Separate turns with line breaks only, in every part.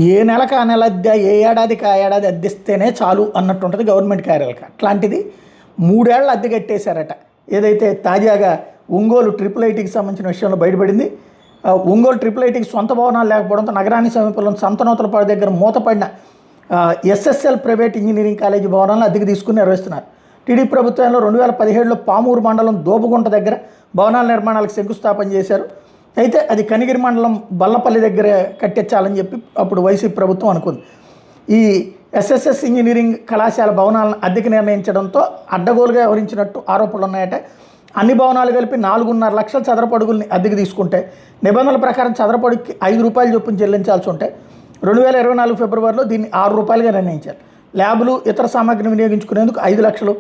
ఏ నెలకు ఆ నెల అద్దె, ఏ ఏడాదికి ఆ ఏడాది అద్దెస్తేనే చాలు అన్నట్టు ఉంటుంది గవర్నమెంట్ కార్యాలయాలకు. అట్లాంటిది 3 ఏళ్ల అద్దె కట్టేశారట. ఏదైతే తాజాగా ఒంగోలు ట్రిపుల్ ఐటీకి సంబంధించిన విషయంలో బయటపడింది. ఒంగోలు ట్రిపుల్ ఐటీకి సొంత భవనాలు లేకపోవడంతో నగరానికి సమీపంలో సంతనూతలపాడు దగ్గర మూతపడిన ఎస్ఎస్ఎల్ ప్రైవేట్ ఇంజనీరింగ్ కాలేజీ భవనాలను అద్దెకు తీసుకుని నిర్వహిస్తున్నారు. టీడీపీ ప్రభుత్వంలో 2017లో పామూరు మండలం దోపుగుంట దగ్గర భవనాల నిర్మాణాలకు శంకుస్థాపన చేశారు. అయితే అది కనిగిరి మండలం బల్లపల్లి దగ్గర కట్టించాలని చెప్పి అప్పుడు వైసీపీ ప్రభుత్వం అనుకుంది. ఈ ఎస్ఎస్ఎస్ ఇంజనీరింగ్ కళాశాల భవనాలను అద్దెకు నిర్ణయించడంతో అడ్డగోలుగా వ్యవహరించినట్టు ఆరోపణలు ఉన్నాయట. అన్ని భవనాలు కలిపి 4.5 లక్షల చదరపు అడుగుల్ని అద్దెకు తీసుకుంటే నిబంధనల ప్రకారం చదరపడికి ₹5 చొప్పున చెల్లించాల్సి ఉంటే 2024 ఫిబ్రవరిలో దీన్ని ₹6గా నిర్ణయించారు. ల్యాబులు ఇతర సామాగ్రిని వినియోగించుకునేందుకు 5 లక్షలు,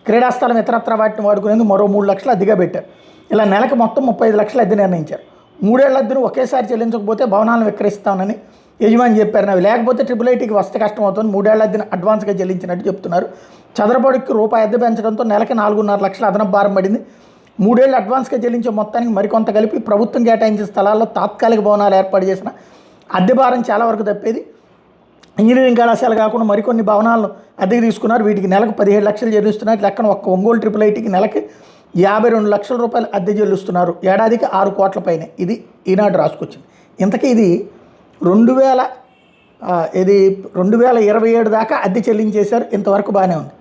క్రీడాస్థలం ఇతరత్ర వాటిని వాడుకునేందుకు మరో 3 లక్షలు అద్దెగా పెట్టారు. ఇలా నెలకు మొత్తం 35 లక్షలు అద్దె నిర్ణయించారు. 3 ఏళ్ల అద్దెను ఒకేసారి చెల్లించకపోతే భవనాలను విక్రయిస్తానని యజమాని చెప్పారు. అవి లేకపోతే ట్రిపుల్ ఐటీకి వస్తే కష్టం అవుతుంది. 3 ఏళ్ల అద్దెను అడ్వాన్స్గా చెల్లించినట్టు చెప్తున్నారు. చదరపడికి రూపాయి అద్దె పెంచడంతో నెలకి 4.5 లక్షల అదనపు భారం పడింది. 3 ఏళ్ళు అడ్వాన్స్గా చెల్లించే మొత్తానికి మరికొంత కలిపి ప్రభుత్వం కేటాయించిన స్థలాల్లో తాత్కాలిక భవనాలు ఏర్పాటు చేసిన అద్దె భారం చాలా వరకు తప్పేది. ఇంజనీరింగ్ కళాశాల కాకుండా మరికొన్ని భవనాలను అద్దెకు తీసుకున్నారు. వీటికి నెలకు 17 లక్షలు చెల్లిస్తున్నారు. లెక్కన ఒక్క ఒంగోలు ట్రిపుల్ ఐటీకి నెలకి ₹52 లక్షల అద్దె చెల్లిస్తున్నారు. ఏడాదికి 6 కోట్ల పైనే. ఇది ఈనాడు రాసుకొచ్చింది. ఇంతకీ ఇది 2027 దాకా అద్దె చెల్లించేశారు. ఇంతవరకు బాగానే ఉంది.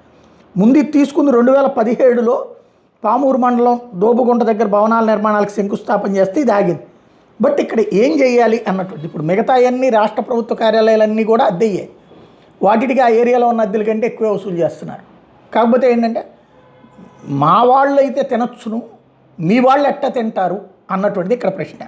ముందు తీసుకుంది 2017లో పామూరు మండలం దోబుగుంట దగ్గర భవనాల నిర్మాణాలకు శంకుస్థాపన చేస్తే ఇది ఆగింది. బట్ ఇక్కడ ఏం చేయాలి అన్నట్టు ఇప్పుడు మిగతా అన్ని రాష్ట్ర ప్రభుత్వ కార్యాలయాలన్నీ కూడా అద్దెయ్యాయి. వాటికి ఆ ఏరియాలో ఉన్న అద్దెల కంటే ఎక్కువ వసూలు చేస్తున్నారు. కాకపోతే ఏంటంటే మా వాళ్ళు అయితే తినొచ్చును, మీ వాళ్ళు ఎట్టా తింటారు అన్నటువంటిది ఇక్కడ ప్రశ్న.